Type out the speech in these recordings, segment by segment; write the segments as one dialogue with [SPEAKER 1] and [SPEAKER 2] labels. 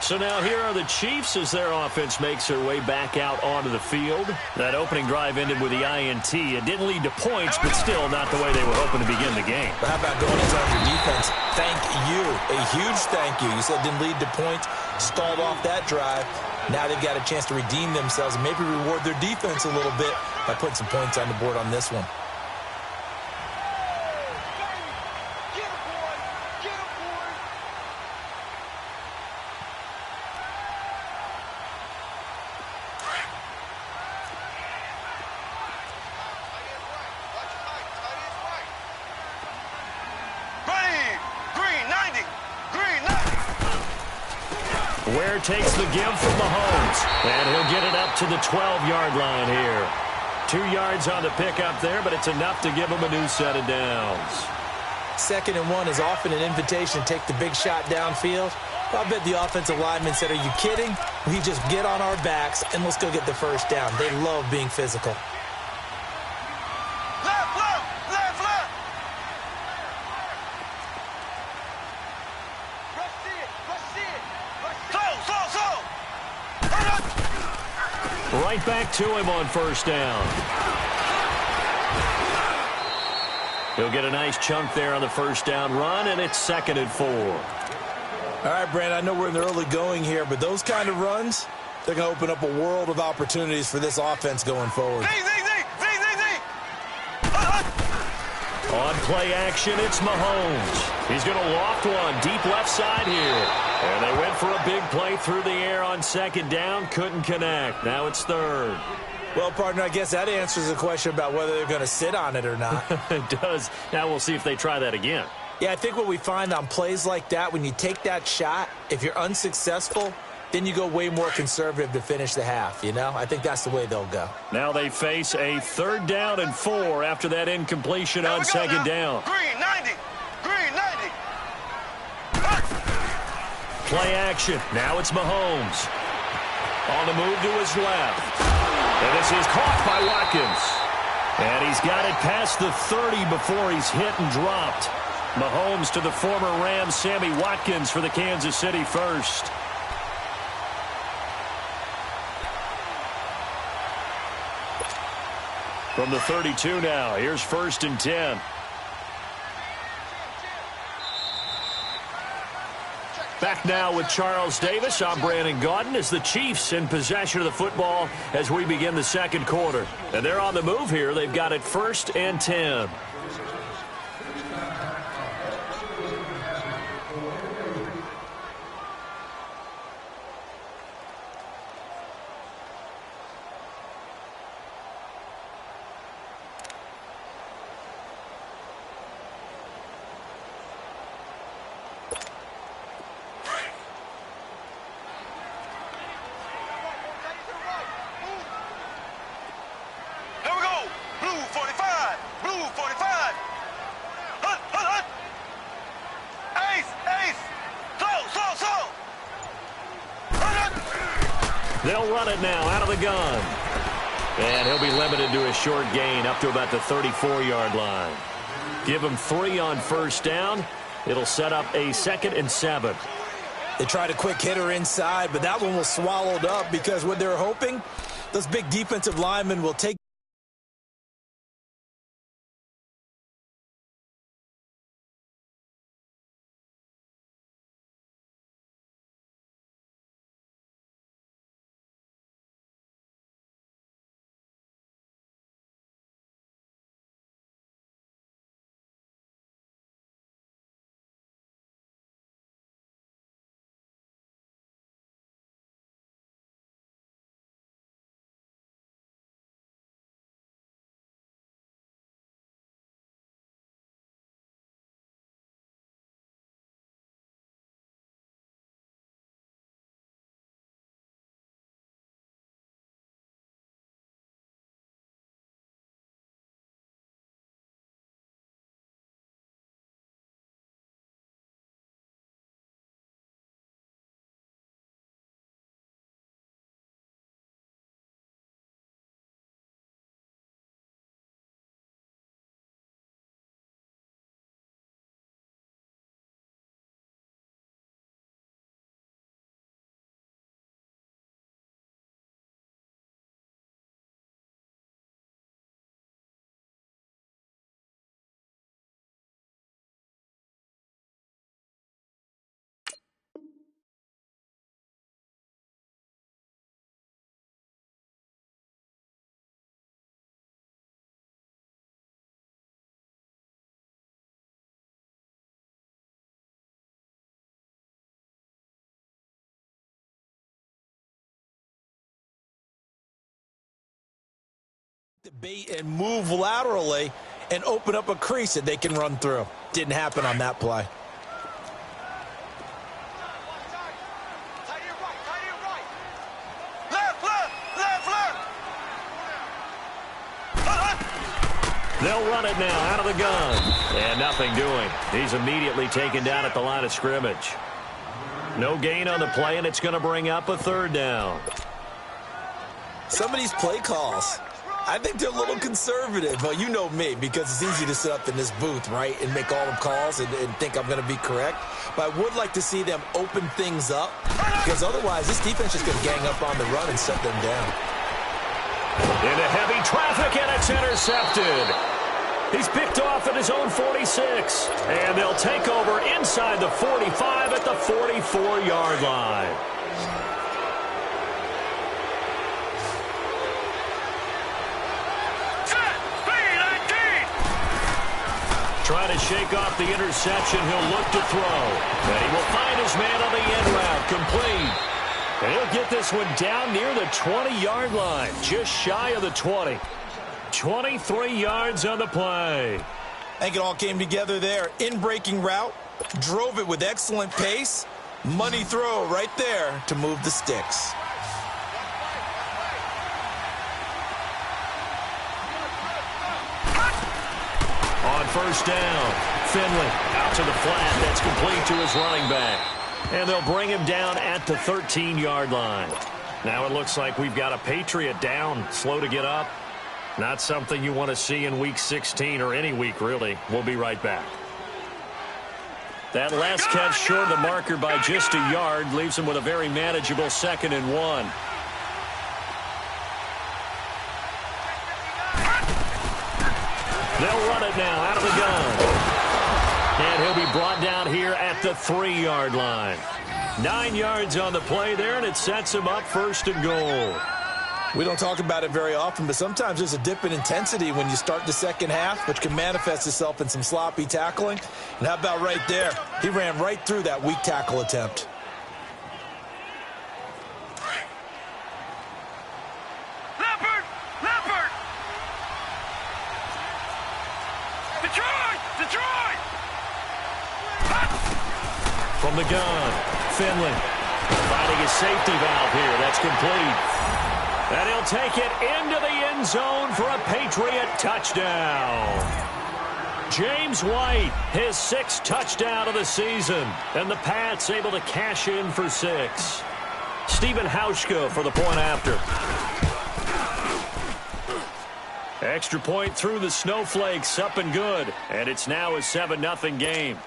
[SPEAKER 1] So now here are the Chiefs as their offense makes their way back out onto the field. That opening drive ended with the INT. It didn't lead to points, but still not the way they were hoping to begin the game.
[SPEAKER 2] But how about going inside your defense? Thank you. A huge thank you. You said it didn't lead to points, stalled off that drive. Now they've got a chance to redeem themselves and maybe reward their defense a little bit by putting some points on the board on this one.
[SPEAKER 1] Ware takes the give from Mahomes, and he'll get it up to the 12-yard line here. 2 yards on the pickup there, but it's enough to give him a new set of downs.
[SPEAKER 2] 2nd and 1 is often an invitation to take the big shot downfield. I bet the offensive lineman said, are you kidding? We just get on our backs and let's go get the first down. They love being physical.
[SPEAKER 1] Right back to him on first down. He'll get a nice chunk there on the first down run, and it's 2nd and 4.
[SPEAKER 2] All right, Brand, I know we're in the early going here, but those kind of runs, they're going to open up a world of opportunities for this offense going forward.
[SPEAKER 1] On play action, it's Mahomes. He's going to loft one deep left side here. And they went for a big play through the air on 2nd down. Couldn't connect. Now it's 3rd.
[SPEAKER 2] Well, partner, I guess that answers the question about whether they're going to sit on it or not.
[SPEAKER 1] It does. Now we'll see if they try that again.
[SPEAKER 2] Yeah, I think what we find on plays like that, when you take that shot, if you're unsuccessful, then you go way more conservative to finish the half, you know? I think that's the way they'll go.
[SPEAKER 1] Now they face a 3rd down and 4 after that incompletion on 2nd down.
[SPEAKER 3] Green 90. Green 90.
[SPEAKER 1] Play action. Now it's Mahomes. On the move to his left. And this is caught by Watkins. And he's got it past the 30 before he's hit and dropped. Mahomes to the former Rams, Sammy Watkins for the Kansas City first. From the 32 now, here's 1st and 10. Back now with Charles Davis. I'm Brandon Gaudin as the Chiefs in possession of the football as we begin the 2nd quarter. And they're on the move here. They've got it 1st and 10. They'll run it now out of the gun. And he'll be limited to a short gain up to about the 34-yard line. Give him 3 on first down. It'll set up a 2nd and 7.
[SPEAKER 2] They tried a quick hitter inside, but that one was swallowed up because what they're hoping, those big defensive linemen will take the bait and move laterally and open up a crease that they can run through. Didn't happen on that play.
[SPEAKER 1] They'll run it now out of the gun. And nothing doing. He's immediately taken down at the line of scrimmage. No gain on the play, and it's going to bring up a third down.
[SPEAKER 2] Some of these play calls, I think they're a little conservative. Well, you know me, because it's easy to sit up in this booth, right, and make all the calls and think I'm going to be correct. But I would like to see them open things up, because otherwise this defense is going to gang up on the run and shut them down.
[SPEAKER 1] Into heavy traffic, and it's intercepted. He's picked off at his own 46. And they'll take over inside the 45 at the 44-yard line. Trying to shake off the interception. He'll look to throw. And he will find his man on the end route. Complete. And he'll get this one down near the 20-yard line. Just shy of the 20. 23 yards on the play.
[SPEAKER 2] I think it all came together there. In-breaking route. Drove it with excellent pace. Money throw right there to move the sticks.
[SPEAKER 1] On first down, Finley out to the flat. That's complete to his running back. And they'll bring him down at the 13-yard line. Now it looks like we've got a Patriot down, slow to get up. Not something you want to see in Week 16 or any week, really. We'll be right back. That last catch short of the marker by just a yard leaves him with a very manageable 2nd and 1. They'll run it now out of the gun. And he'll be brought down here at the 3-yard line. 9 yards on the play there, and it sets him up 1st and goal.
[SPEAKER 2] We don't talk about it very often, but sometimes there's a dip in intensity when you start the second half, which can manifest itself in some sloppy tackling. And how about right there? He ran right through that weak tackle attempt.
[SPEAKER 1] From the gun, Finley finding his safety valve here. That's complete. And he'll take it into the end zone for a Patriot touchdown. James White, his 6th touchdown of the season. And the Pats able to cash in for 6. Stephen Hauschka for the point after. Extra point through the snowflakes, up and good. And it's now a 7-0 game.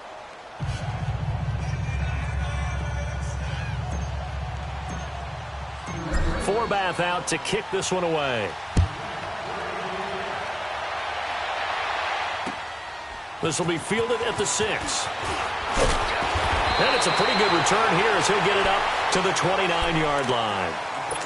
[SPEAKER 1] Forbath out to kick this one away. This will be fielded at the 6. And it's a pretty good return here as he'll get it up to the 29-yard line.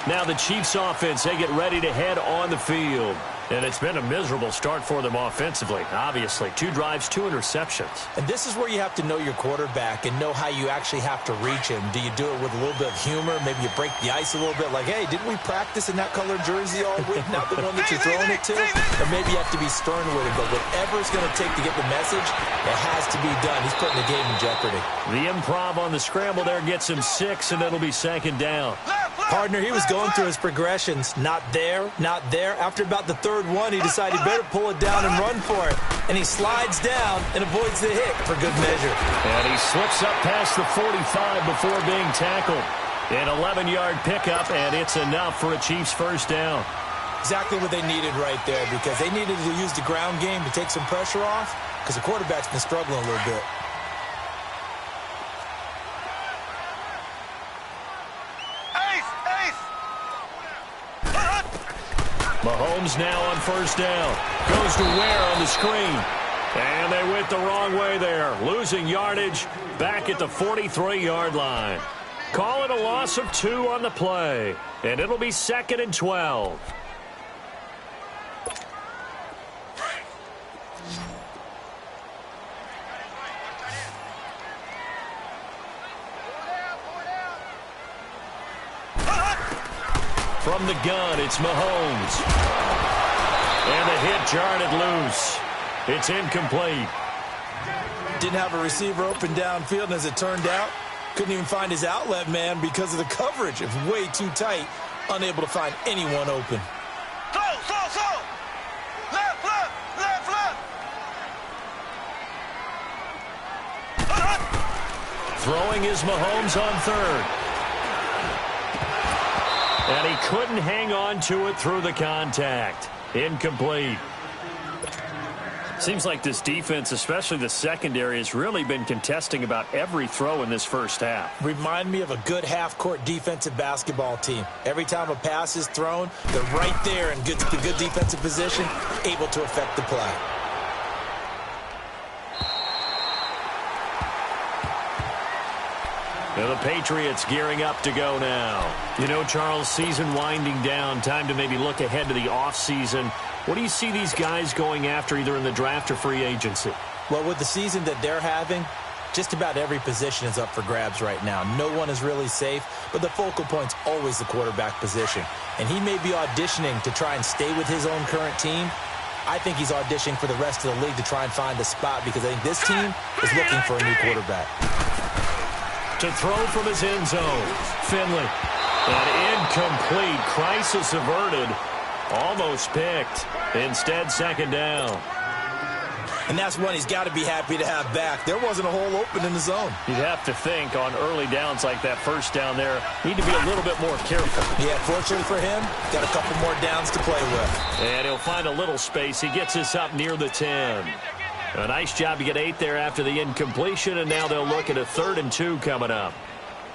[SPEAKER 1] Now the Chiefs offense, they get ready to head on the field. And it's been a miserable start for them offensively, obviously. 2 drives, 2 interceptions.
[SPEAKER 2] And this is where you have to know your quarterback and know how you actually have to reach him. Do you do it with a little bit of humor? Maybe you break the ice a little bit like, hey, didn't we practice in that colored jersey all week? Not the one that you're throwing it to? Or maybe you have to be stern with him. But whatever it's going to take to get the message, it has to be done. He's putting the game in jeopardy.
[SPEAKER 1] The improv on the scramble there gets him 6, and it'll be 2nd down.
[SPEAKER 2] Partner, he was going through his progressions. Not there, not there. After about the 3rd one, he decided he better pull it down and run for it. And he slides down and avoids the hit for good measure.
[SPEAKER 1] And he slips up past the 45 before being tackled. An 11-yard pickup, and it's enough for a Chiefs 1st down.
[SPEAKER 2] Exactly what they needed right there, because they needed to use the ground game to take some pressure off, because the quarterback's been struggling a little bit.
[SPEAKER 1] Mahomes now on 1st down. Goes to Ware on the screen. And they went the wrong way there. Losing yardage back at the 43-yard line. Call it a loss of 2 on the play. And it'll be 2nd and 12. From the gun, it's Mahomes. And the hit jarred it loose. It's incomplete.
[SPEAKER 2] Didn't have a receiver open downfield, and as it turned out, couldn't even find his outlet man because of the coverage. It was way too tight, unable to find anyone open.
[SPEAKER 3] Throw. Left.
[SPEAKER 1] Throwing is Mahomes on third. And he couldn't hang on to it through the contact. Incomplete. Seems like this defense, especially the secondary, has really been contesting about every throw in this first half.
[SPEAKER 2] Remind me of a good half-court defensive basketball team. Every time a pass is thrown, they're right there in good defensive position, able to affect the play.
[SPEAKER 1] Now the Patriots gearing up to go now. You know, Charles, season winding down, time to maybe look ahead to the offseason. What do you see these guys going after either in the draft or free agency?
[SPEAKER 2] Well, with the season that they're having, just about every position is up for grabs right now. No one is really safe, but the focal point's always the quarterback position. And he may be auditioning to try and stay with his own current team. I think he's auditioning for the rest of the league to try and find a spot because I think this team is looking for a new quarterback.
[SPEAKER 1] To throw from his end zone, Finley. An incomplete. Crisis averted. Almost picked. Instead, second down.
[SPEAKER 2] And that's one he's got to be happy to have back. There wasn't a hole open in the zone.
[SPEAKER 1] You'd have to think on early downs like that first down there, need to be a little bit more careful.
[SPEAKER 2] Yeah, fortunately for him, got a couple more downs to play with.
[SPEAKER 1] And he'll find a little space. He gets us up near the 10. A nice job to get 8 there after the incompletion, and now they'll look at a 3rd and 2 coming up.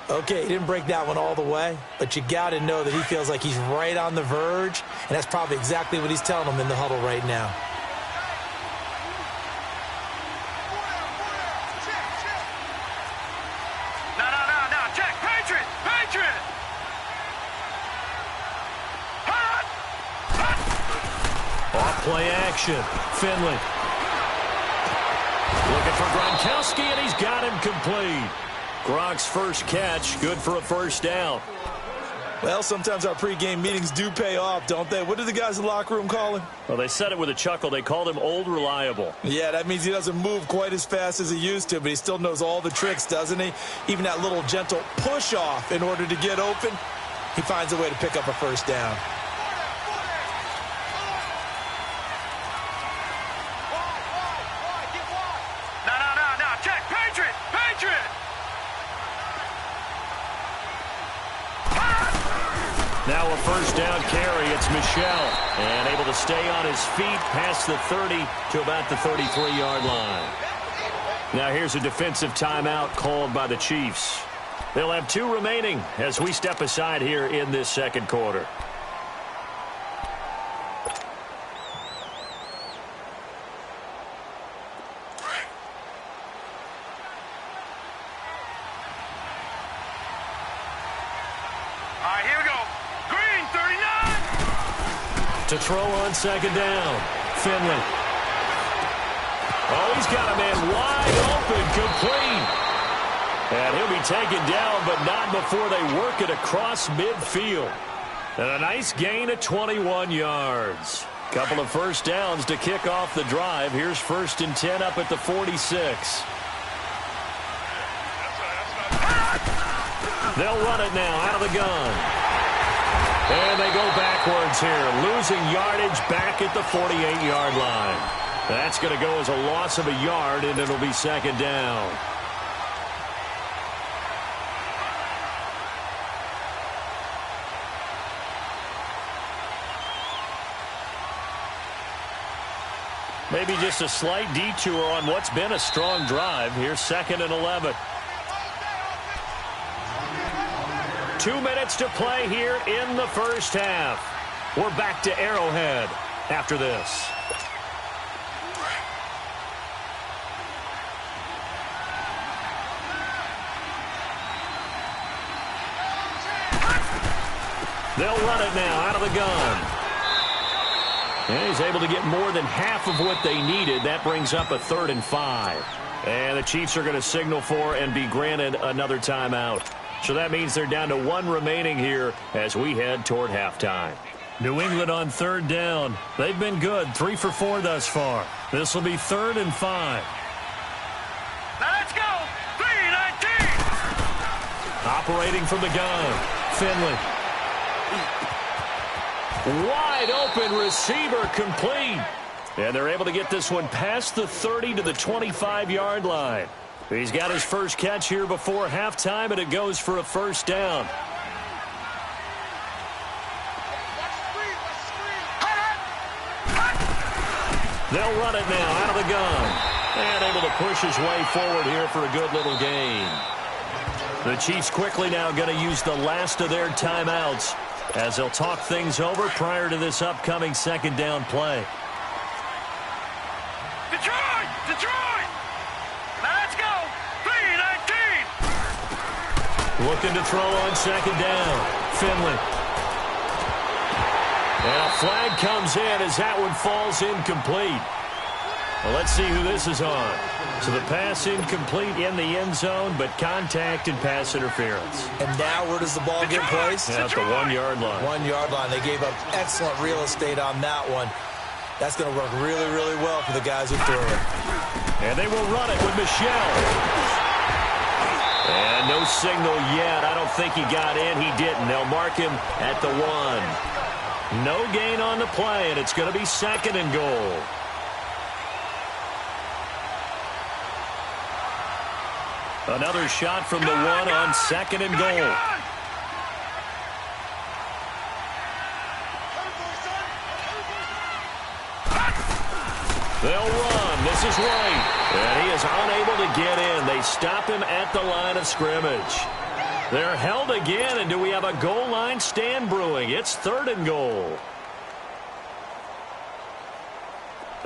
[SPEAKER 2] Okay, he didn't break that one all the way, but you got to know that he feels like he's right on the verge, and that's probably exactly what he's telling them in the huddle right now.
[SPEAKER 3] No, check, Patriot!
[SPEAKER 1] Off play action, Finley. Looking for Gronkowski, and he's got him complete. Gronk's first catch, good for a first down.
[SPEAKER 2] Well, sometimes our pregame meetings do pay off, don't they? What do the guys in the locker room call him?
[SPEAKER 1] Well, they said it with a chuckle. They called him Old Reliable.
[SPEAKER 2] Yeah, that means he doesn't move quite as fast as he used to, but he still knows all the tricks, doesn't he? Even that little gentle push-off in order to get open, he finds a way to pick up a first down.
[SPEAKER 3] No, check, Patriot!
[SPEAKER 1] Now a first down carry. It's Michelle. And able to stay on his feet past the 30 to about the 33-yard line. Now here's a defensive timeout called by the Chiefs. They'll have 2 remaining as we step aside here in this second quarter. To throw on second down, Finley. Oh, he's got a man wide open, complete. And he'll be taken down, but not before they work it across midfield. And a nice gain of 21 yards. Couple of first downs to kick off the drive. Here's 1st and 10 up at the 46. They'll run it now out of the gun. And they go backwards here, losing yardage back at the 48-yard line. That's going to go as a loss of a yard, and it'll be second down. Maybe just a slight detour on what's been a strong drive. Here's 2nd and 11. 2 minutes to play here in the first half. We're back to Arrowhead after this. They'll run it now out of the gun. And he's able to get more than half of what they needed. That brings up a 3rd and 5. And the Chiefs are going to signal for and be granted another timeout. So that means they're down to 1 remaining here as we head toward halftime. New England on third down. They've been good, 3 for 4 thus far. This will be 3rd and 5.
[SPEAKER 3] Now let's go. 3-19.
[SPEAKER 1] Operating from the gun. Finley. Wide open receiver complete. And they're able to get this one past the 30 to the 25-yard line. He's got his first catch here before halftime, and it goes for a first down. They'll run it now out of the gun. And able to push his way forward here for a good little gain. The Chiefs quickly now going to use the last of their timeouts as they'll talk things over prior to this upcoming second down play.
[SPEAKER 3] Detroit! Detroit! Now let's go. 3-19.
[SPEAKER 1] Looking to throw on second down. Finley. And a flag comes in as that one falls incomplete. Well, let's see who this is on. So the pass incomplete in the end zone, but contact and pass interference.
[SPEAKER 2] And now where does the ball get placed?
[SPEAKER 1] At the 1-yard line.
[SPEAKER 2] 1-yard line. They gave up excellent real estate on that one. That's going to work really, really well for the guys who threw it.
[SPEAKER 1] And they will run it with Michel. And no signal yet. I don't think he got in. He didn't. They'll mark him at the 1. No gain on the play, and it's going to be 2nd and goal. Another shot from the 1 on 2nd and goal. They'll run. This is Wright. And he is unable to get in. They stop him at the line of scrimmage. They're held again, and do we have a goal line stand brewing? It's 3rd and goal.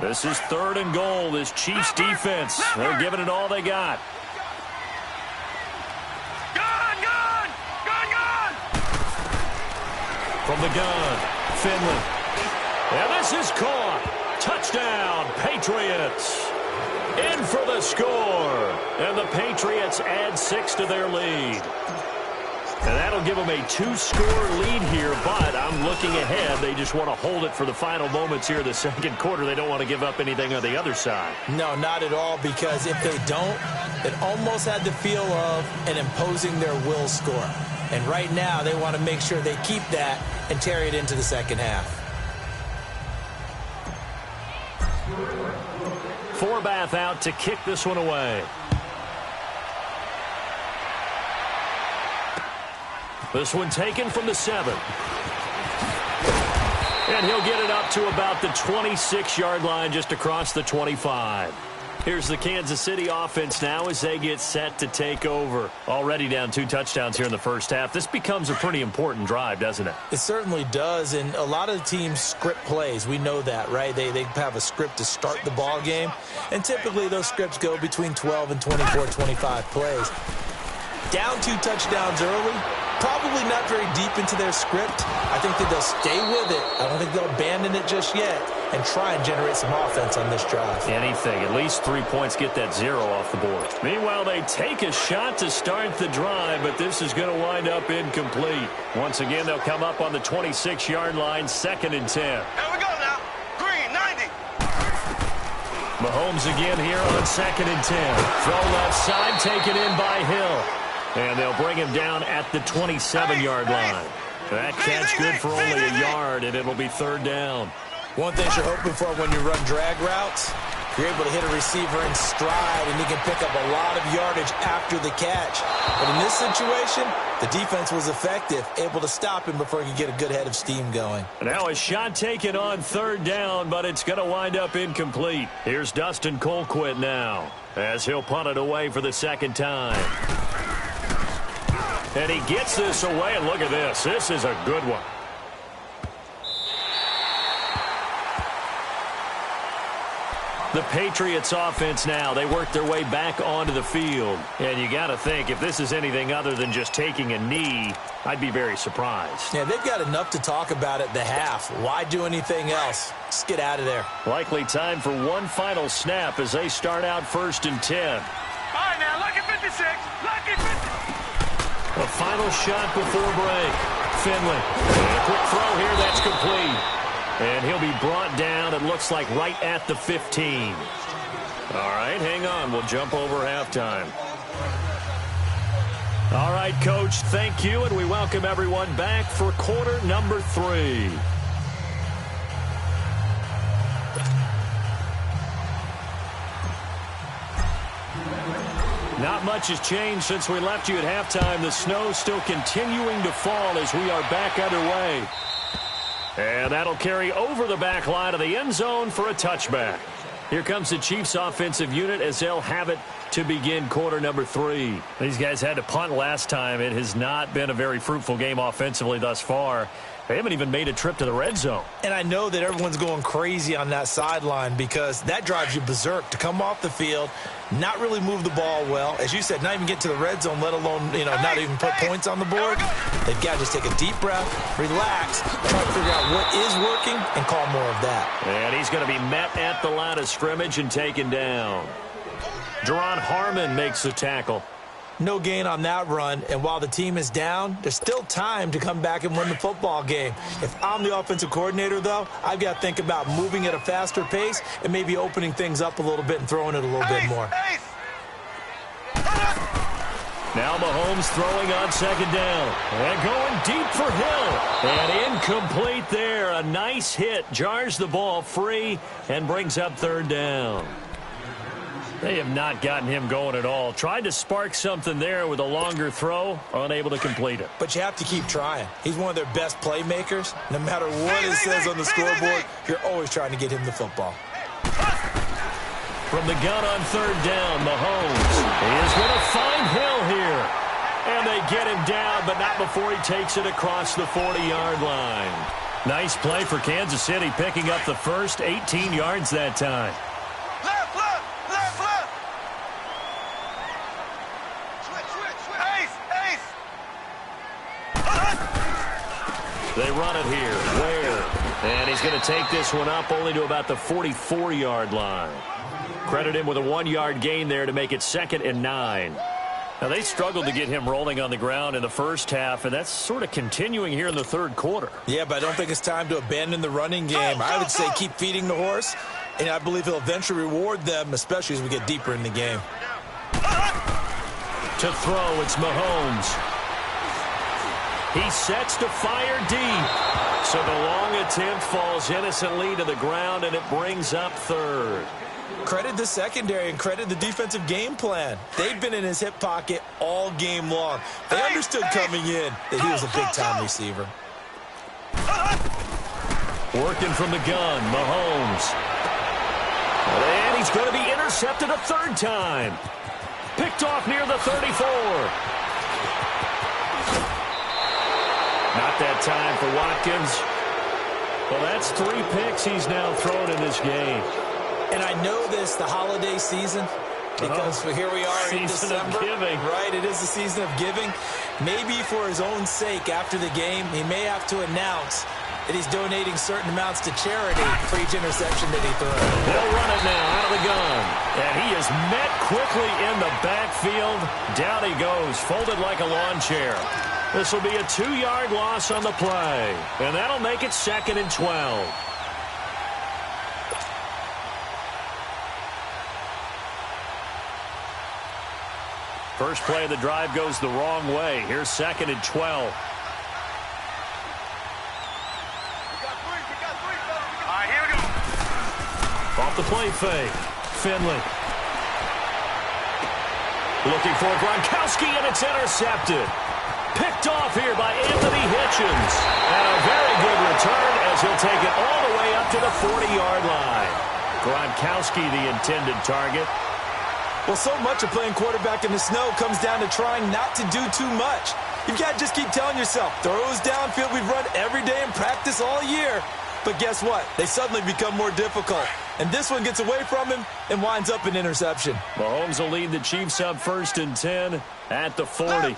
[SPEAKER 1] This is 3rd and goal. This Chiefs defense, they're giving it all they got. From the gun, Finley. And this is caught. Touchdown, Patriots. In for the score. And the Patriots add 6 to their lead. And that'll give them a 2-score lead here, but I'm looking ahead. They just want to hold it for the final moments here in the second quarter. They don't want to give up anything on the other side.
[SPEAKER 2] No, not at all, because if they don't, it almost had the feel of an imposing their will score. And right now, they want to make sure they keep that and carry it into the second half.
[SPEAKER 1] Forbath out to kick this one away. This one taken from the 7. And he'll get it up to about the 26-yard line, just across the 25. Here's the Kansas City offense now as they get set to take over. Already down 2 touchdowns here in the first half. This becomes a pretty important drive, doesn't it?
[SPEAKER 2] It certainly does, and a lot of the teams script plays. We know that, right? They have a script to start the ball game, and typically those scripts go between 12 and 24, 25 plays. Down 2 touchdowns early, probably not very deep into their script. I think that they'll stay with it. I don't think they'll abandon it just yet and try and generate some offense on this drive.
[SPEAKER 1] Anything. At least 3 points, get that 0 off the board. Meanwhile, they take a shot to start the drive, but this is going to wind up incomplete. Once again, they'll come up on the 26-yard line, 2nd and 10.
[SPEAKER 3] Here we go now. Green, 90.
[SPEAKER 1] Mahomes again here on 2nd and 10. Throw left side, taken in by Hill. And they'll bring him down at the 27-yard line. That catch good for only a yard, and it'll be 3rd down.
[SPEAKER 2] One thing you're hoping for when you run drag routes, you're able to hit a receiver in stride, and he can pick up a lot of yardage after the catch. But in this situation, the defense was effective, able to stop him before he could get a good head of steam going.
[SPEAKER 1] Now a shot taken on 3rd down, but it's going to wind up incomplete. Here's Dustin Colquitt now, as he'll punt it away for the 2nd time. And he gets this away, and look at this. This is a good one. The Patriots offense now, they work their way back onto the field. And you got to think, if this is anything other than just taking a knee, I'd be very surprised.
[SPEAKER 2] Yeah, they've got enough to talk about at the half. Why do anything else? Just get out of there.
[SPEAKER 1] Likely time for one final snap as they start out 1st and 10.
[SPEAKER 3] All right, now, lucky 56. Lucky 50.
[SPEAKER 1] A final shot before break. Finley. And a quick throw here that's complete. And he'll be brought down, it looks like, right at the 15. All right, hang on. We'll jump over halftime. All right, Coach, thank you, and we welcome everyone back for quarter number 3. Not much has changed since we left you at halftime. The snow still continuing to fall as we are back underway. And that'll carry over the back line of the end zone for a touchback. Here comes the Chiefs offensive unit as they'll have it to begin quarter number 3. These guys had to punt last time. It has not been a very fruitful game offensively thus far. They haven't even made a trip to the red zone.
[SPEAKER 2] And I know that everyone's going crazy on that sideline because that drives you berserk to come off the field, not really move the ball well. As you said, not even get to the red zone, let alone, not even put points on the board. They've got to just take a deep breath, relax, try to figure out what is working, and call more of that.
[SPEAKER 1] And he's going to be met at the line of scrimmage and taken down. Jerron Harmon makes the tackle.
[SPEAKER 2] No gain on that run, and while the team is down, there's still time to come back and win the football game. If I'm the offensive coordinator, though, I've got to think about moving at a faster pace and maybe opening things up a little bit and throwing it a little bit more.
[SPEAKER 1] Now Mahomes throwing on second down. And going deep for Hill. And incomplete there. A nice hit. Jars the ball free and brings up third down. They have not gotten him going at all. Tried to spark something there with a longer throw. Unable to complete it.
[SPEAKER 2] But you have to keep trying. He's one of their best playmakers. No matter what it says on the scoreboard, you're always trying to get him the football.
[SPEAKER 1] From the gun on third down, Mahomes is going to find Hill here. And they get him down, but not before he takes it across the 40-yard line. Nice play for Kansas City, picking up the first 18 yards that time.
[SPEAKER 3] Left, left, left, left. Switch. Ace.
[SPEAKER 1] They run it here. Ware. And he's going to take this one up only to about the 44-yard line. Credit him with a 1-yard gain there to make it 2nd and 9. Now, they struggled to get him rolling on the ground in the first half, and that's sort of continuing here in the third quarter.
[SPEAKER 2] Yeah, but I don't think it's time to abandon the running game. I would say keep feeding the horse, and I believe he'll eventually reward them, especially as we get deeper in the game.
[SPEAKER 1] To throw, it's Mahomes. He sets to fire deep. So the long attempt falls innocently to the ground, and it brings up third.
[SPEAKER 2] Credit the secondary and credit the defensive game plan. They've been in his hip pocket all game long. They understood coming in that he was a big-time receiver.
[SPEAKER 1] Working from the gun, Mahomes. And he's going to be intercepted a third time. Picked off near the 34. Not that time for Watkins. Well, that's 3 picks he's now thrown in this game.
[SPEAKER 2] And I know this, the holiday season, because here we are in December.
[SPEAKER 1] Season of giving.
[SPEAKER 2] Right, it is the season of giving. Maybe for his own sake after the game, he may have to announce that he's donating certain amounts to charity for each interception that he throws.
[SPEAKER 1] They'll run it now out of the gun. And he is met quickly in the backfield. Down he goes, folded like a lawn chair. This will be a 2-yard loss on the play. And that'll make it 2nd and 12. First play of the drive goes the wrong way. Here's 2nd and 12.
[SPEAKER 3] All right, here we go.
[SPEAKER 1] Off the play fake. Finley. Looking for Gronkowski, and it's intercepted. Picked off here by Anthony Hitchens. And a very good return as he'll take it all the way up to the 40-yard line. Gronkowski, the intended target.
[SPEAKER 2] Well, so much of playing quarterback in the snow comes down to trying not to do too much. You've got to just keep telling yourself, throws downfield we've run every day in practice all year. But guess what? They suddenly become more difficult. And this one gets away from him and winds up an interception.
[SPEAKER 1] Mahomes will lead the Chiefs up 1st and 10 at the 40.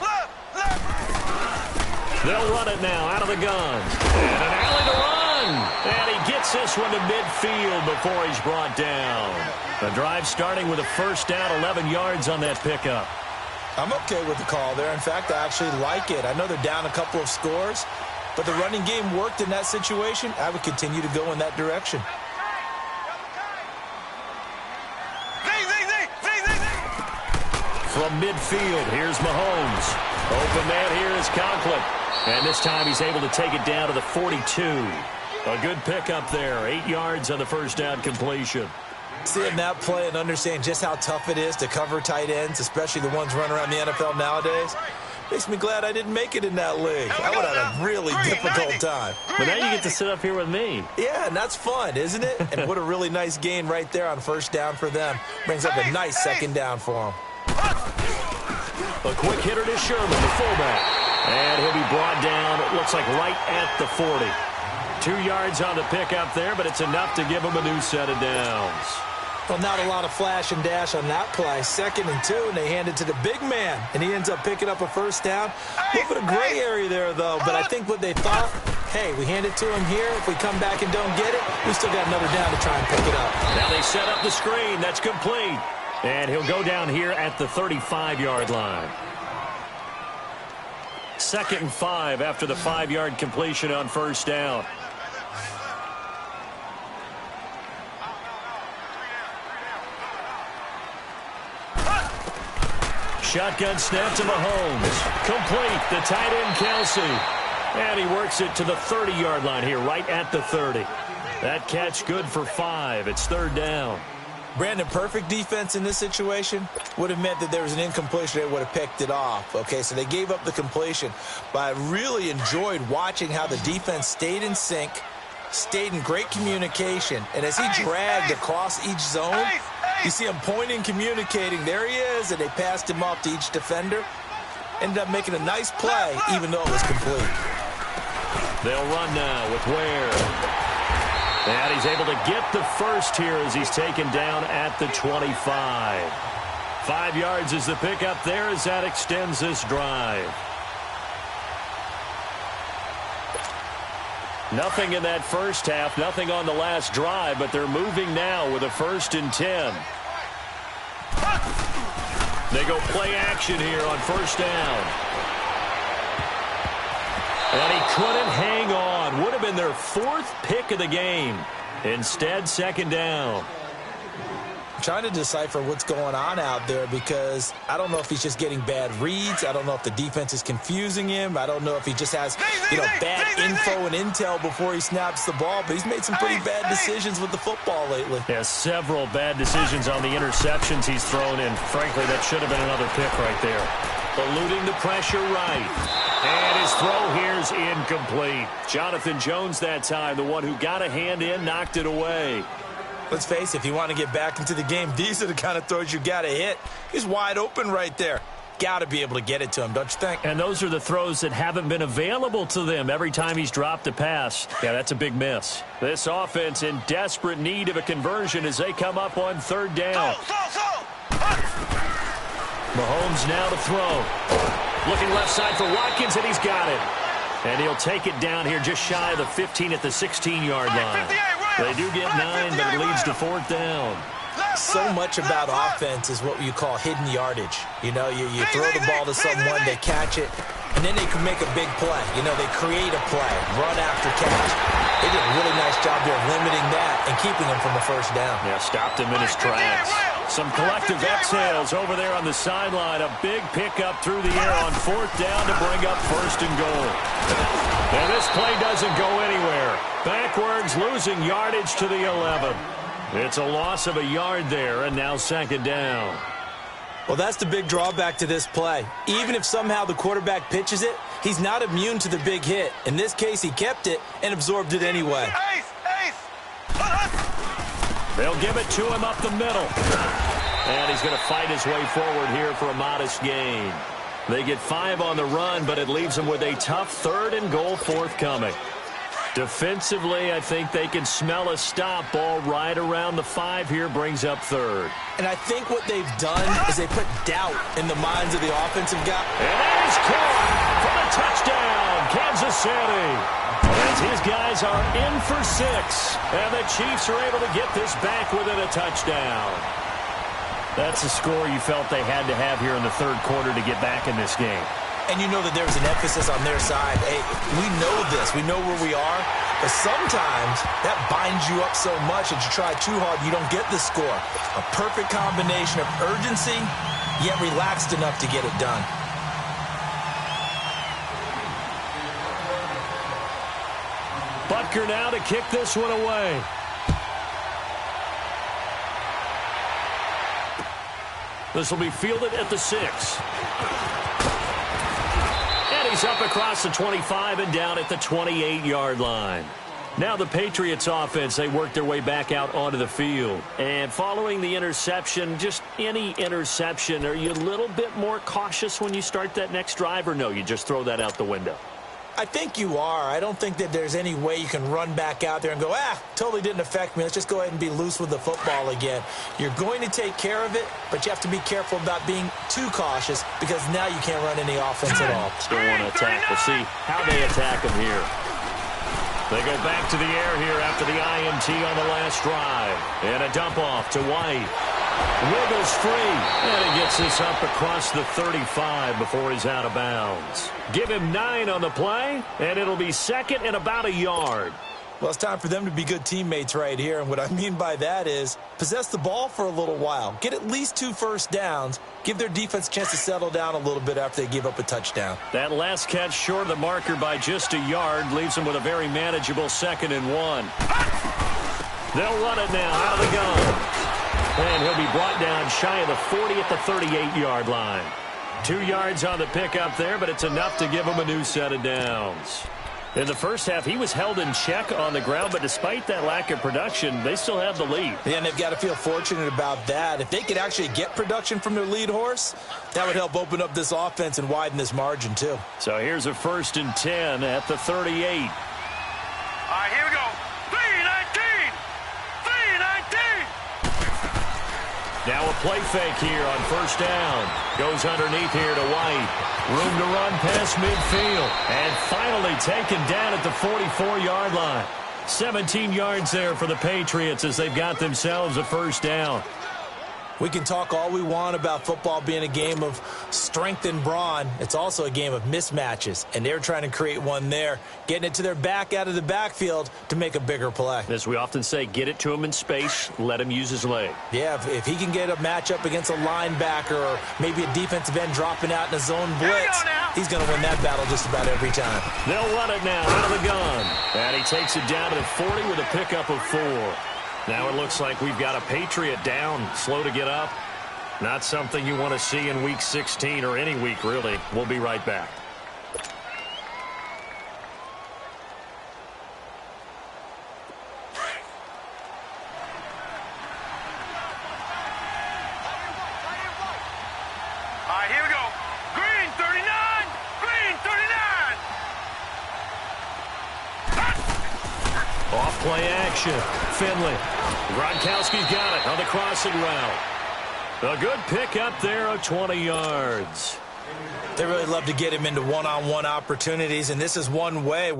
[SPEAKER 1] They'll run it now out of the gun. And an alley to run. And he gets this one to midfield before he's brought down. The drive starting with a first down, 11 yards on that pickup.
[SPEAKER 2] I'm okay with the call there. In fact, I actually like it. I know they're down a couple of scores, but the running game worked in that situation. I would continue to go in that direction.
[SPEAKER 1] From midfield, here's Mahomes. Open man here is Conklin. And this time he's able to take it down to the 42. A good pickup there. 8 yards on the first down completion.
[SPEAKER 2] Seeing that play and understand just how tough it is to cover tight ends, especially the ones running around the NFL nowadays, makes me glad I didn't make it in that league. I would have had a really difficult time.
[SPEAKER 1] But now you get to sit up here with me.
[SPEAKER 2] Yeah, and that's fun, isn't it? And what a really nice gain right there on first down for them. Brings up a nice second down for them.
[SPEAKER 1] A quick hitter to Sherman, the fullback. And he'll be brought down, it looks like right at the 40. 2 yards on the pickup there, but it's enough to give him a new set of downs.
[SPEAKER 2] Well, not a lot of flash and dash on that play. 2nd and 2, and they hand it to the big man, and he ends up picking up a first down. A little bit of gray area there, though, but I think what they thought, hey, we hand it to him here. If we come back and don't get it, we still got another down to try and pick it up.
[SPEAKER 1] Now they set up the screen. That's complete. And he'll go down here at the 35-yard line. 2nd and 5 after the 5-yard completion on first down. Shotgun snap to Mahomes. Complete. The tight end, Kelsey. And he works it to the 30-yard line here, right at the 30. That catch good for 5. It's 3rd down.
[SPEAKER 2] Brandon, perfect defense in this situation would have meant that there was an incompletion. They would have picked it off. Okay, so they gave up the completion. But I really enjoyed watching how the defense stayed in sync, stayed in great communication. And as he dragged across each zone, you see him pointing, communicating. There he is, and they passed him off to each defender. Ended up making a nice play, even though it was complete.
[SPEAKER 1] They'll run now with Ware. And he's able to get the first here as he's taken down at the 25. 5 yards is the pickup there as that extends this drive. Nothing in that first half, nothing on the last drive, but they're moving now with a 1st and 10. They go play action here on first down. And he couldn't hang on. Would have been their 4th pick of the game. Instead, 2nd down.
[SPEAKER 2] I'm trying to decipher what's going on out there because I don't know if he's just getting bad reads. I don't know if the defense is confusing him. I don't know if he just has, bad info and intel before he snaps the ball. But he's made some pretty bad decisions with the football lately.
[SPEAKER 1] Yeah, several bad decisions on the interceptions he's thrown in. Frankly, that should have been another pick right there. Eluding the pressure right. And his throw here's incomplete. Jonathan Jones that time, the one who got a hand in, knocked it away.
[SPEAKER 2] Let's face it, if you want to get back into the game, these are the kind of throws you got to hit. He's wide open right there. Got to be able to get it to him, don't you think?
[SPEAKER 1] And those are the throws that haven't been available to them every time he's dropped a pass. Yeah, that's a big miss. This offense in desperate need of a conversion as they come up on 3rd down. Mahomes now to throw. Looking left side for Watkins, and he's got it. And he'll take it down here just shy of the 15 at the 16-yard line. They do get 9, but it leads to 4th down.
[SPEAKER 2] So much about offense is what you call hidden yardage. You throw the ball to someone, they catch it, and then they can make a big play. They create a play, run after catch. They did a really nice job there limiting that and keeping him from a first down.
[SPEAKER 1] Yeah, stopped him in his tracks. Some collective exhales over there on the sideline. A big pickup through the air on 4th down to bring up 1st and goal. And this play doesn't go anywhere. Backwards, losing yardage to the 11. It's a loss of a yard there, and now 2nd down.
[SPEAKER 2] Well, that's the big drawback to this play. Even if somehow the quarterback pitches it, he's not immune to the big hit. In this case, he kept it and absorbed it anyway.
[SPEAKER 1] They'll give it to him up the middle. And he's going to fight his way forward here for a modest gain. They get 5 on the run, but it leaves them with a tough 3rd and goal forthcoming. Defensively, I think they can smell a stop. Ball right around the 5 here, brings up 3rd.
[SPEAKER 2] And I think what they've done is they put doubt in the minds of the offensive guy.
[SPEAKER 1] And that is caught for the touchdown, Kansas City. As his guys are in for 6, and the Chiefs are able to get this back within a touchdown. That's a score you felt they had to have here in the 3rd quarter to get back in this game.
[SPEAKER 2] And you know that there's an emphasis on their side. Hey, we know this. We know where we are. But sometimes that binds you up so much that you try too hard, you don't get the score. A perfect combination of urgency, yet relaxed enough to get it done.
[SPEAKER 1] Butker now to kick this one away. This will be fielded at the 6. And he's up across the 25 and down at the 28-yard line. Now the Patriots offense, they work their way back out onto the field. And following the interception, just any interception, are you a little bit more cautious when you start that next drive, or no, you just throw that out the window?
[SPEAKER 2] I think you are. I don't think that there's any way you can run back out there and go, totally didn't affect me. Let's just go ahead and be loose with the football again. You're going to take care of it, but you have to be careful about being too cautious because now you can't run any offense at all.
[SPEAKER 1] Still want to attack. We'll see how they attack him here. They go back to the air here after the INT on the last drive. And a dump off to White. Wiggles free, and he gets this up across the 35 before he's out of bounds. Give him 9 on the play, and it'll be second and about a yard.
[SPEAKER 2] Well, it's time for them to be good teammates right here, and what I mean by that is possess the ball for a little while, get at least 2 first downs, give their defense a chance to settle down a little bit after they give up a touchdown.
[SPEAKER 1] That last catch short of the marker by just a yard leaves them with a very manageable 2nd and 1. They'll run it now out of the gun. And he'll be brought down shy of the 40 at the 38-yard line. 2 yards on the pickup there, but it's enough to give him a new set of downs. In the first half, he was held in check on the ground, but despite that lack of production, they still have the lead.
[SPEAKER 2] Yeah, and they've got to feel fortunate about that. If they could actually get production from their lead horse, that would help open up this offense and widen this margin, too.
[SPEAKER 1] So here's a 1st and 10 at the 38.
[SPEAKER 3] All right, here we go. 3-19. 3-19.
[SPEAKER 1] Now a play fake here on 1st down. Goes underneath here to White. Room to run past midfield. And finally taken down at the 44-yard line. 17 yards there for the Patriots as they've got themselves a 1st down.
[SPEAKER 2] We can talk all we want about football being a game of strength and brawn. It's also a game of mismatches, and they're trying to create one there, getting it to their back out of the backfield to make a bigger play.
[SPEAKER 1] As we often say, get it to him in space, let him use his leg.
[SPEAKER 2] Yeah, if he can get a matchup against a linebacker or maybe a defensive end dropping out in a zone blitz, he's going to win that battle just about every time.
[SPEAKER 1] They'll run it now out of the gun. And he takes it down to the 40 with a pickup of 4. Now it looks like we've got a Patriot down, slow to get up. Not something you want to see in Week 16 or any week, really. We'll be right back.
[SPEAKER 3] All right, here we go. Green 39. Green 39.
[SPEAKER 1] Off play action. Finley. Gronkowski's got it on the crossing route. A good pick up there of 20 yards.
[SPEAKER 2] They really love to get him into one-on-one opportunities, and this is one way.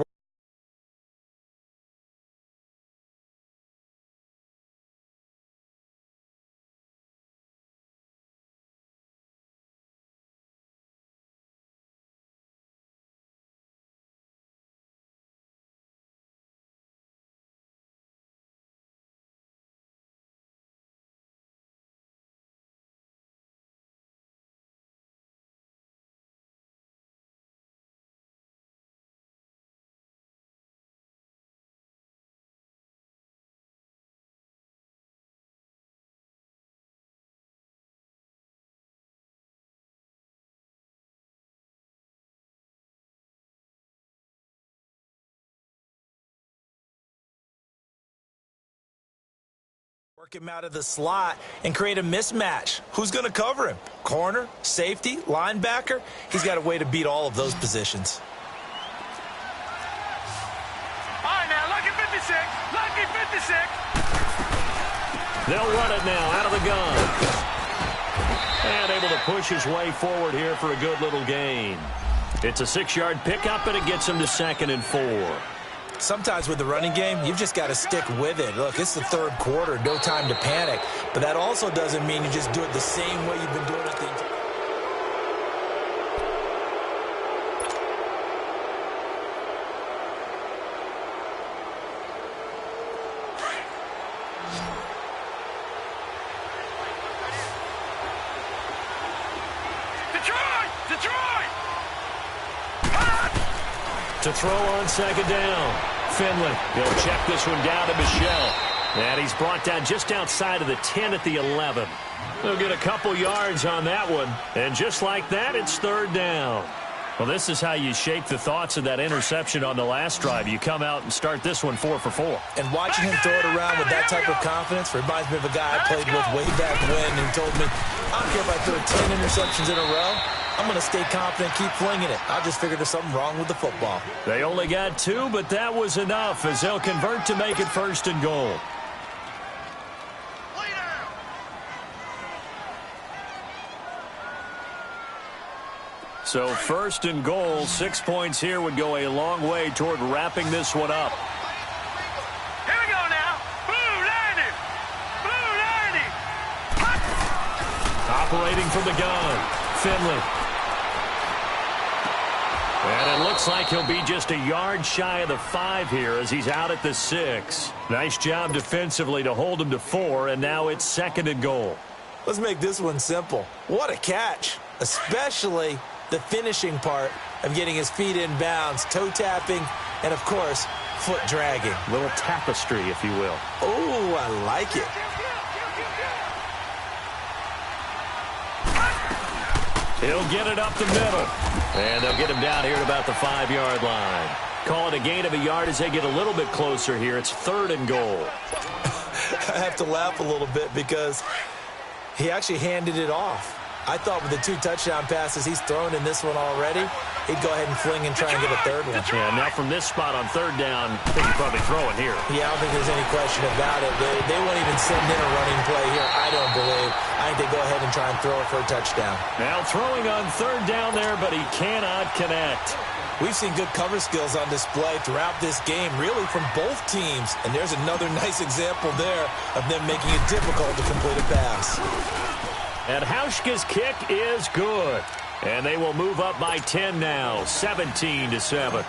[SPEAKER 2] Work him out of the slot and create a mismatch. Who's going to cover him? Corner, safety, linebacker? He's got a way to beat all of those positions.
[SPEAKER 3] All right, now, lucky 56. Lucky 56.
[SPEAKER 1] They'll run it now out of the gun. And able to push his way forward here for a good little gain. It's a 6-yard pickup, and it gets him to 2nd and 4.
[SPEAKER 2] Sometimes with the running game, you've just got to stick with it. Look, it's the 3rd quarter, no time to panic. But that also doesn't mean you just do it the same way you've been doing it.
[SPEAKER 3] Detroit! Detroit!
[SPEAKER 1] To throw on second down. Finley, he'll check this one down to Michelle. And he's brought down just outside of the 10 at the 11. They'll get a couple yards on that one. And just like that, it's third down. Well, this is how you shake the thoughts of that interception on the last drive. You come out and start this one 4 for 4.
[SPEAKER 2] And watching him throw it around with that type of confidence reminds me of a guy I played with way back when who told me, I don't care if I throw 10 interceptions in a row. I'm going to stay confident, keep flinging it. I just figured there's something wrong with the football.
[SPEAKER 1] They only got 2, but that was enough as they'll convert to make it first and goal. So first and goal, 6 points here would go a long way toward wrapping this one up.
[SPEAKER 3] Here we go now. Blue 90. Blue 90.
[SPEAKER 1] Operating from the gun, Finley. And it looks like he'll be just a yard shy of the 5 here as he's out at the 6. Nice job defensively to hold him to 4, and now it's second and goal.
[SPEAKER 2] Let's make this one simple. What a catch, especially the finishing part of getting his feet in bounds, toe tapping, and, of course, foot dragging.
[SPEAKER 1] Little tapestry, if you will.
[SPEAKER 2] Oh, I like it.
[SPEAKER 1] He'll get it up the middle. And they'll get him down here at about the 5-yard line. Call it a gain of a yard as they get a little bit closer here. It's third and goal.
[SPEAKER 2] I have to laugh a little bit because he actually handed it off. I thought with the 2 touchdown passes he's thrown in this one already, he'd go ahead and fling and try and get a third one.
[SPEAKER 1] Yeah, now from this spot on third down, I think he's probably throwing here.
[SPEAKER 2] Yeah, I don't think there's any question about it. They won't even send in a running play here, I don't believe. I think they go ahead and try and throw it for a touchdown.
[SPEAKER 1] Now throwing on third down there, but he cannot connect.
[SPEAKER 2] We've seen good cover skills on display throughout this game, really from both teams. And there's another nice example there of them making it difficult to complete a pass.
[SPEAKER 1] And Hauschka's kick is good. And they will move up by 10 now, 17-7.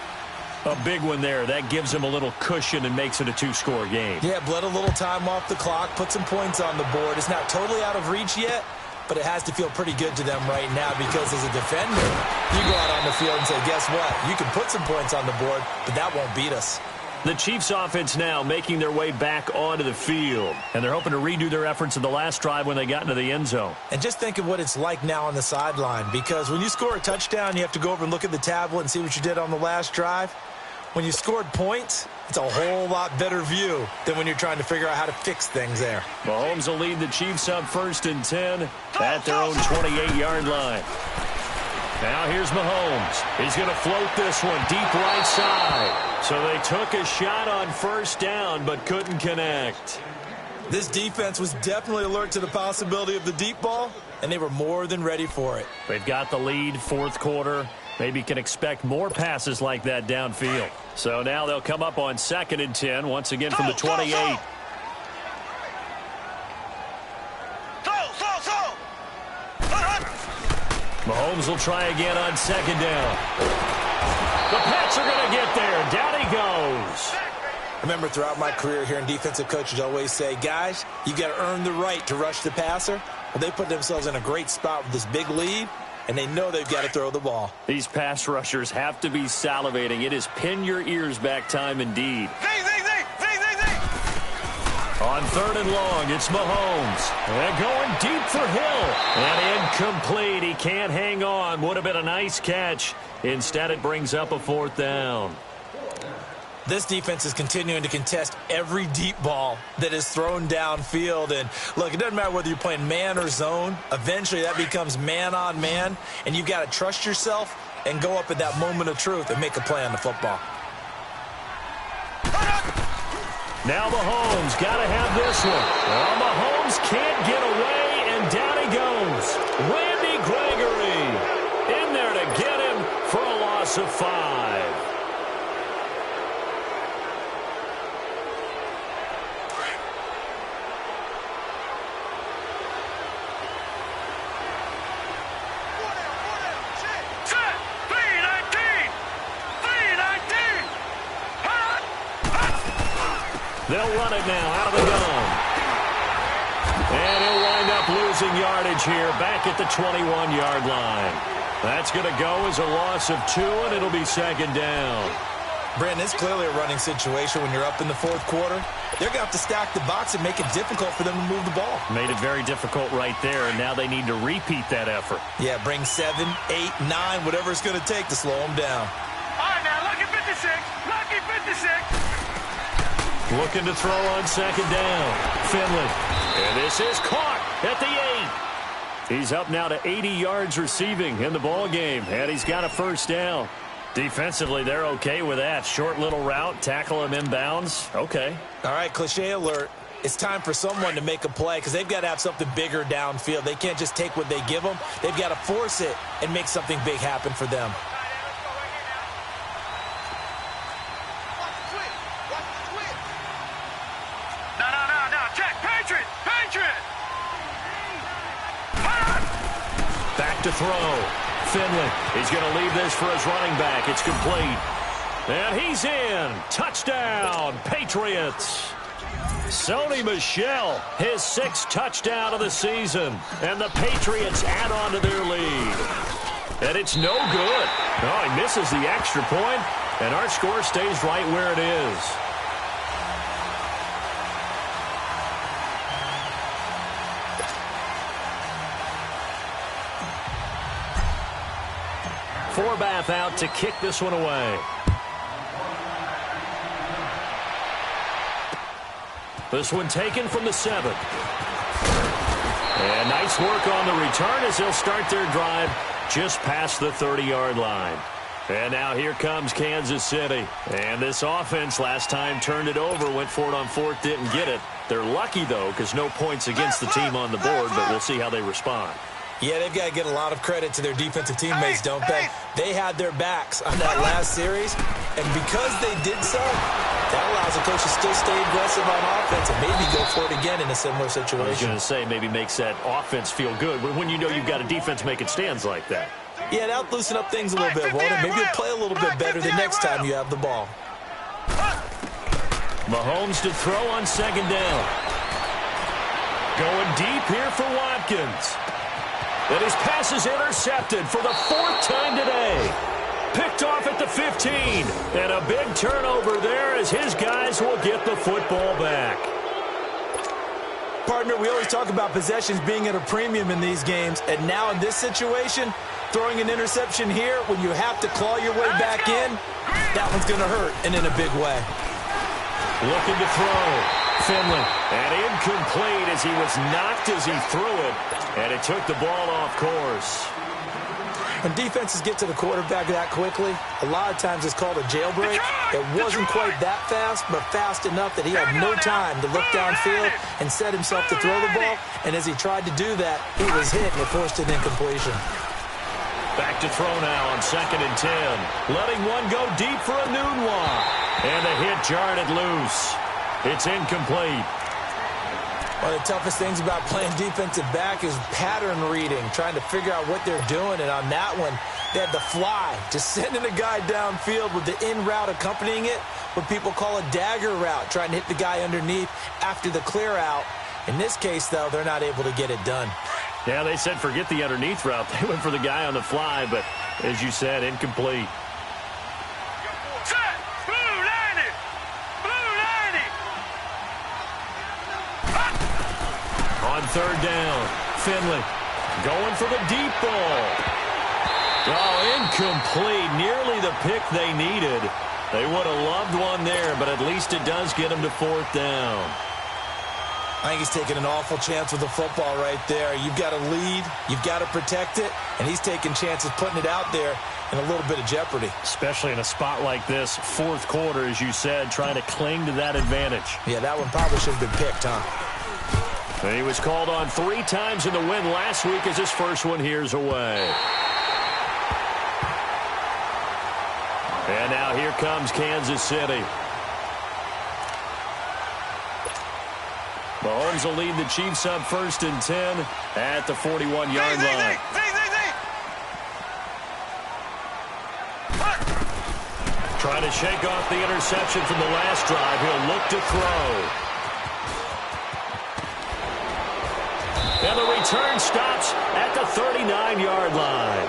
[SPEAKER 1] A big one there. That gives them a little cushion and makes it a 2-score game.
[SPEAKER 2] Yeah, bled a little time off the clock, put some points on the board. It's not totally out of reach yet, but it has to feel pretty good to them right now because as a defender, you go out on the field and say, guess what? You can put some points on the board, but that won't beat us.
[SPEAKER 1] The Chiefs offense now making their way back onto the field. And they're hoping to redo their efforts in the last drive when they got into the end zone.
[SPEAKER 2] And just think of what it's like now on the sideline, because when you score a touchdown, you have to go over and look at the tablet and see what you did on the last drive. When you scored points, it's a whole lot better view than when you're trying to figure out how to fix things there.
[SPEAKER 1] Mahomes will lead the Chiefs up first and 10 at their own 28-yard line. Now here's Mahomes. He's going to float this one deep right side. So they took a shot on first down but couldn't connect.
[SPEAKER 2] This defense was definitely alert to the possibility of the deep ball, and they were more than ready for it.
[SPEAKER 1] They've got the lead, fourth quarter. Maybe can expect more passes like that downfield. So now they'll come up on second and 10, once again from the 28. Mahomes will try again on second down. The Pats are going to get there. Down he goes.
[SPEAKER 2] Remember, throughout my career here in defensive coaches always say, guys, you got to earn the right to rush the passer. Well, they put themselves in a great spot with this big lead, and they know they've got to throw the ball.
[SPEAKER 1] These pass rushers have to be salivating. It is pin your ears back time indeed. On third and long, it's Mahomes. And going deep for Hill. And incomplete. He can't hang on. Would have been a nice catch. Instead, it brings up a fourth down.
[SPEAKER 2] This defense is continuing to contest every deep ball that is thrown downfield. And, look, it doesn't matter whether you're playing man or zone. Eventually, that becomes man-on-man. And you've got to trust yourself and go up at that moment of truth and make a play on the football.
[SPEAKER 1] Now Mahomes got to have this one. Well, Mahomes can't get away, and down he goes. Randy Gregory in there to get him for a loss of 5. They'll run it now out of the gun. And he'll wind up losing yardage here back at the 21-yard line. That's going to go as a loss of 2, and it'll be second down.
[SPEAKER 2] Brandon, it's clearly a running situation when you're up in the fourth quarter. They're going to have to stack the box and make it difficult for them to move the ball.
[SPEAKER 1] Made it very difficult right there, and now they need to repeat that effort.
[SPEAKER 2] Yeah, bring 7, 8, 9, whatever it's going to take to slow them down.
[SPEAKER 3] All right, now, lucky 56. Lucky 56.
[SPEAKER 1] Looking to throw on second down. Finley. And this is caught at the 8. He's up now to 80 yards receiving in the ball game, and he's got a first down. Defensively, they're okay with that. Short little route, tackle him inbounds. Okay.
[SPEAKER 2] All right, cliche alert. It's time for someone to make a play because they've got to have something bigger downfield. They can't just take what they give them. They've got to force it and make something big happen for them.
[SPEAKER 3] No. Check. Patriot.
[SPEAKER 1] Back to throw. Finley. He's going to leave this for his running back. It's complete. And he's in. Touchdown, Patriots. Sony Michel, his 6th touchdown of the season. And the Patriots add on to their lead. And it's no good. Oh, he misses the extra point, and our score stays right where it is. Forbath out to kick this one away. This one taken from the 7. And nice work on the return as they'll start their drive just past the 30-yard line. And now here comes Kansas City. And this offense last time turned it over, went for it on 4th, didn't get it. They're lucky, though, because no points against the team on the board, but we'll see how they respond.
[SPEAKER 2] Yeah, they've got to get a lot of credit to their defensive teammates, don't they? They had their backs on that last series, and because they did so, that allows the coach to still stay aggressive on offense and maybe go for it again in a similar situation.
[SPEAKER 1] I was going to say, maybe makes that offense feel good when you know you've got a defense making stands like that.
[SPEAKER 2] Yeah, that'll loosen up things a little bit, won't it? Maybe you'll play a little bit better the next time you have the ball.
[SPEAKER 1] Mahomes to throw on second down. Going deep here for Watkins. And his pass is intercepted for the 4th time today. Picked off at the 15. And a big turnover there as his guys will get the football back.
[SPEAKER 2] Partner, we always talk about possessions being at a premium in these games. And now in this situation, throwing an interception here when you have to claw your way back in, that one's going to hurt and in a big way.
[SPEAKER 1] Looking to throw. Finley. And incomplete as he was knocked as he threw it. And it took the ball off course.
[SPEAKER 2] When defenses get to the quarterback that quickly, a lot of times it's called a jailbreak. It wasn't quite that fast, but fast enough that he had no time to look downfield and set himself to throw the ball. And as he tried to do that, he was hit and it forced an incompletion.
[SPEAKER 1] Back to throw now on 2nd and 10. Letting one go deep for a Nunwa. And the hit jarred it loose. It's incomplete.
[SPEAKER 2] One of the toughest things about playing defensive back is pattern reading, trying to figure out what they're doing. And on that one, they had the fly, just sending a guy downfield with the in route accompanying it, what people call a dagger route, trying to hit the guy underneath after the clear out. In this case, though, they're not able to get it done.
[SPEAKER 1] Yeah, they said forget the underneath route. They went for the guy on the fly, but as you said, incomplete. On 3rd down, Finley going for the deep ball. Oh, incomplete. Nearly the pick they needed. They would have loved one there, but at least it does get them to 4th down.
[SPEAKER 2] I think he's taking an awful chance with the football right there. You've got to lead, you've got to protect it, and he's taking chances putting it out there in a little bit of jeopardy.
[SPEAKER 1] Especially in a spot like this, 4th quarter, as you said, trying to cling to that advantage.
[SPEAKER 2] Yeah, that one probably should have been picked, huh?
[SPEAKER 1] He was called on 3 times in the win last week as his first one here's away. And now here comes Kansas City. Mahomes will lead the Chiefs up 1st and 10 at the 41-yard line. Trying to shake off the interception from the last drive. He'll look to throw. And the return stops at the 39-yard line.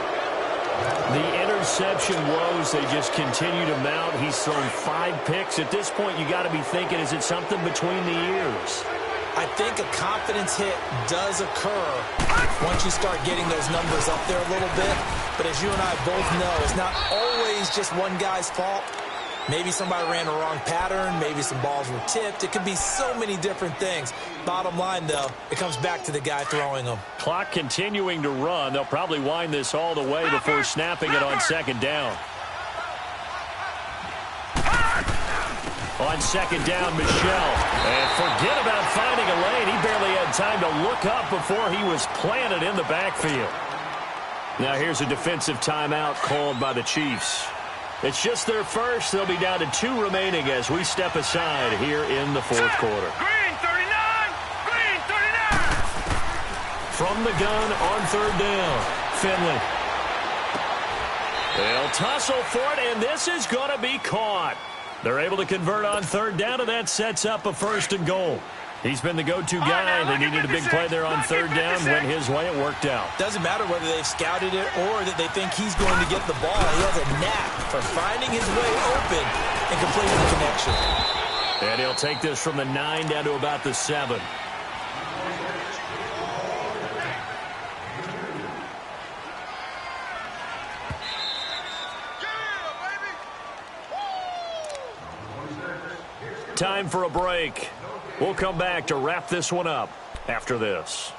[SPEAKER 1] The interception woes, they just continue to mount. He's thrown 5 picks. At this point, you got to be thinking, is it something between the ears?
[SPEAKER 2] I think a confidence hit does occur once you start getting those numbers up there a little bit. But as you and I both know, it's not always just one guy's fault. Maybe somebody ran the wrong pattern. Maybe some balls were tipped. It could be so many different things. Bottom line, though, it comes back to the guy throwing them.
[SPEAKER 1] Clock continuing to run. They'll probably wind this all the way before snapping it on second down. On second down, Michel. And forget about finding a lane. He barely had time to look up before he was planted in the backfield. Now here's a defensive timeout called by the Chiefs. It's just their first. They'll be down to 2 remaining as we step aside here in the fourth quarter.
[SPEAKER 3] Green 39! Green 39!
[SPEAKER 1] From the gun on third down, Finley. They'll tussle for it, and this is going to be caught. They're able to convert on third down, and that sets up a 1st and goal. He's been the go-to guy. They needed a big play there on third down. Went his way. It worked out.
[SPEAKER 2] Doesn't matter whether they've scouted it or that they think he's going to get the ball. He has a knack for finding his way open and completing the connection.
[SPEAKER 1] And he'll take this from the 9 down to about the 7. Time for a break. We'll come back to wrap this one up after this.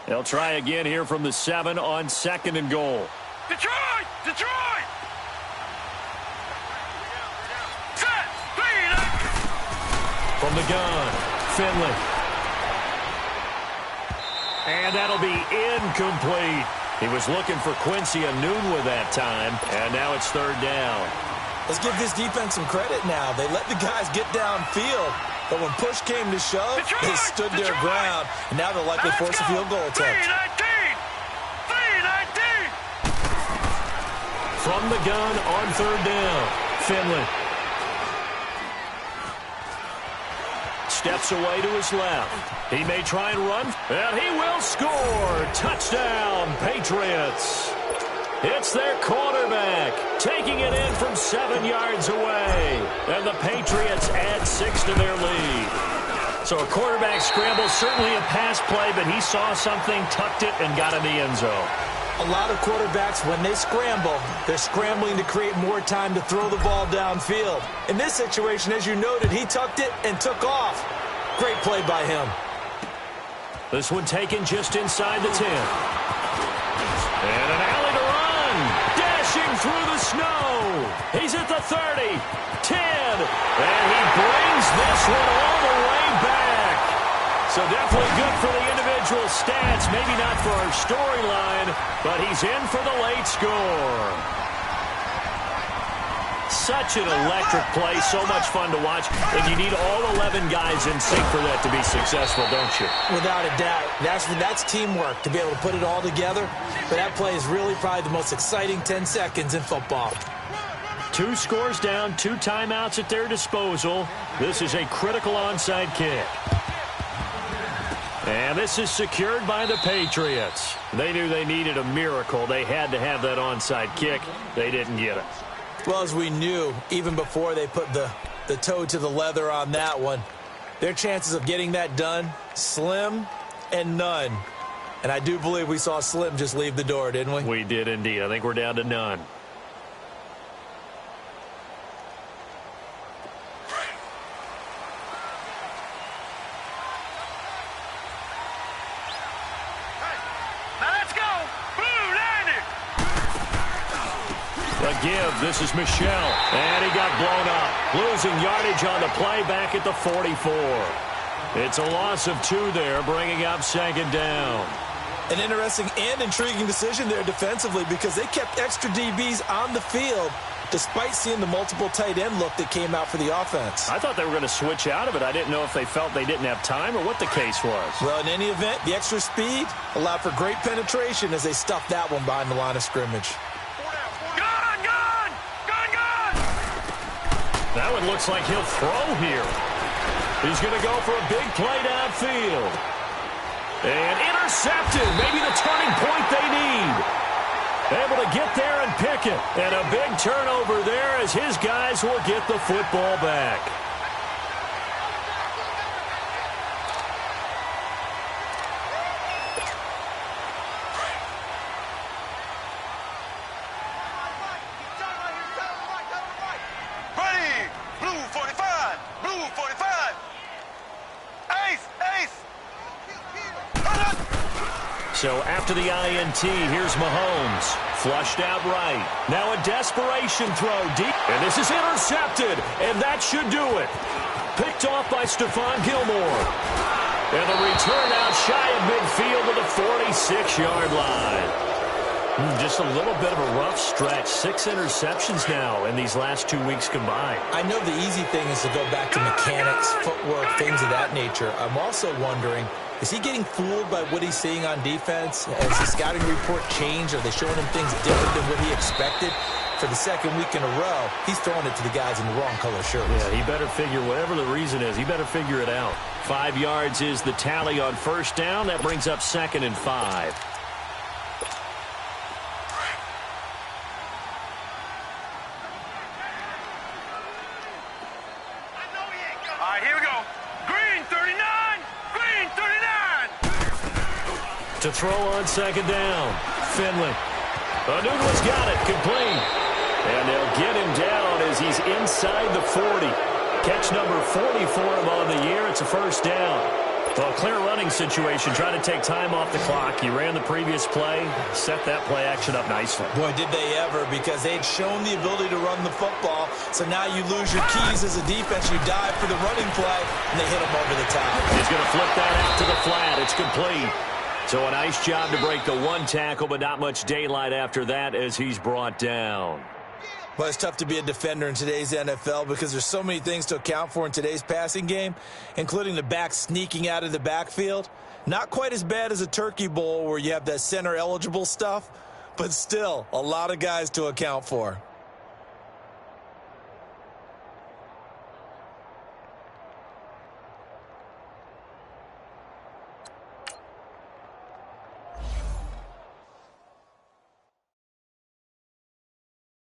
[SPEAKER 1] They'll try again here from the 7 on 2nd and goal.
[SPEAKER 3] Detroit! Detroit! Set! Speed!
[SPEAKER 1] From the gun, Finley. And that'll be incomplete. He was looking for Quincy Enunwa that time, and now it's third down.
[SPEAKER 2] Let's give this defense some credit now. They let the guys get downfield, but when push came to shove, they stood their ground, and now they'll likely force a field goal attempt.
[SPEAKER 3] 3-19!
[SPEAKER 1] From the gun on third down, Finley. Steps away to his left. He may try and run, and he will score. Touchdown, Patriots. It's their quarterback taking it in from 7 yards away. And the Patriots add 6 to their lead. So a quarterback scramble, certainly a pass play, but he saw something, tucked it, and got in the end zone.
[SPEAKER 2] A lot of quarterbacks, when they scramble, they're scrambling to create more time to throw the ball downfield. In this situation, as you noted, he tucked it and took off. Great play by him.
[SPEAKER 1] This one taken just inside the 10. And an alley to run. Dashing through the snow. He's at the 30, 10, and he brings this one all the way back. So definitely good for the individual stats. Maybe not for our storyline, but he's in for the late score. Such an electric play, so much fun to watch, and you need all 11 guys in sync for that to be successful, don't you?
[SPEAKER 2] Without a doubt. That's teamwork, to be able to put it all together. But that play is really probably the most exciting 10 seconds in football.
[SPEAKER 1] 2 scores down, 2 timeouts at their disposal. This is a critical onside kick. And this is secured by the Patriots. They knew they needed a miracle. They had to have that onside kick. They didn't get it.
[SPEAKER 2] Well, as we knew, even before they put the toe to the leather on that one, their chances of getting that done, slim and none. And I do believe we saw Slim just leave the door, didn't we?
[SPEAKER 1] We did indeed. I think we're down to none. Give. This is Michel, and he got blown up. Losing yardage on the play back at the 44. It's a loss of 2 there, bringing up 2nd down.
[SPEAKER 2] An interesting and intriguing decision there defensively because they kept extra DBs on the field despite seeing the multiple tight end look that came out for the offense.
[SPEAKER 1] I thought they were going to switch out of it. I didn't know if they felt they didn't have time or what the case was.
[SPEAKER 2] Well, in any event, the extra speed allowed for great penetration as they stuffed that one behind the line of scrimmage.
[SPEAKER 3] Gun!
[SPEAKER 1] Now it looks like he'll throw here. He's going to go for a big play downfield. And intercepted. Maybe the turning point they need. Able to get there and pick it. And a big turnover there as his guys will get the football back.
[SPEAKER 3] Ready! Blue 45! Blue 45! Ace! Ace!
[SPEAKER 1] So after the INT, here's Mahomes. Flushed out right. Now a desperation throw deep. And this is intercepted. And that should do it. Picked off by Stephon Gilmore. And the return out shy of midfield to the 46-yard line. Just a little bit of a rough stretch. 6 interceptions now in these last 2 weeks combined.
[SPEAKER 2] I know the easy thing is to go back to mechanics, footwork, things of that nature. I'm also wondering, is he getting fooled by what he's seeing on defense? Has the scouting report changed? Are they showing him things different than what he expected? For the second week in a row, he's throwing it to the guys in the wrong color shirts.
[SPEAKER 1] Yeah, he better figure, whatever the reason is, he better figure it out. 5 yards is the tally on first down. That brings up 2nd and 5.
[SPEAKER 3] All right, here we go. Green 39! Green 39!
[SPEAKER 1] To throw on 2nd down. Finley. Anugla's got it. Complete. And they'll get him down as he's inside the 40. Catch number 40 for him on the year. It's a first down. Well, clear running situation, trying to take time off the clock. He ran the previous play, set that play action up nicely.
[SPEAKER 2] Boy, did they ever, because they'd shown the ability to run the football. So now you lose your keys as a defense. You dive for the running play, and they hit him over the top.
[SPEAKER 1] He's going to flip that out to the flat. It's complete. So a nice job to break the one tackle, but not much daylight after that as he's brought down.
[SPEAKER 2] Well, it's tough to be a defender in today's NFL because there's so many things to account for in today's passing game, including the back sneaking out of the backfield. Not quite as bad as a turkey bowl where you have that center eligible stuff, but still a lot of guys to account for.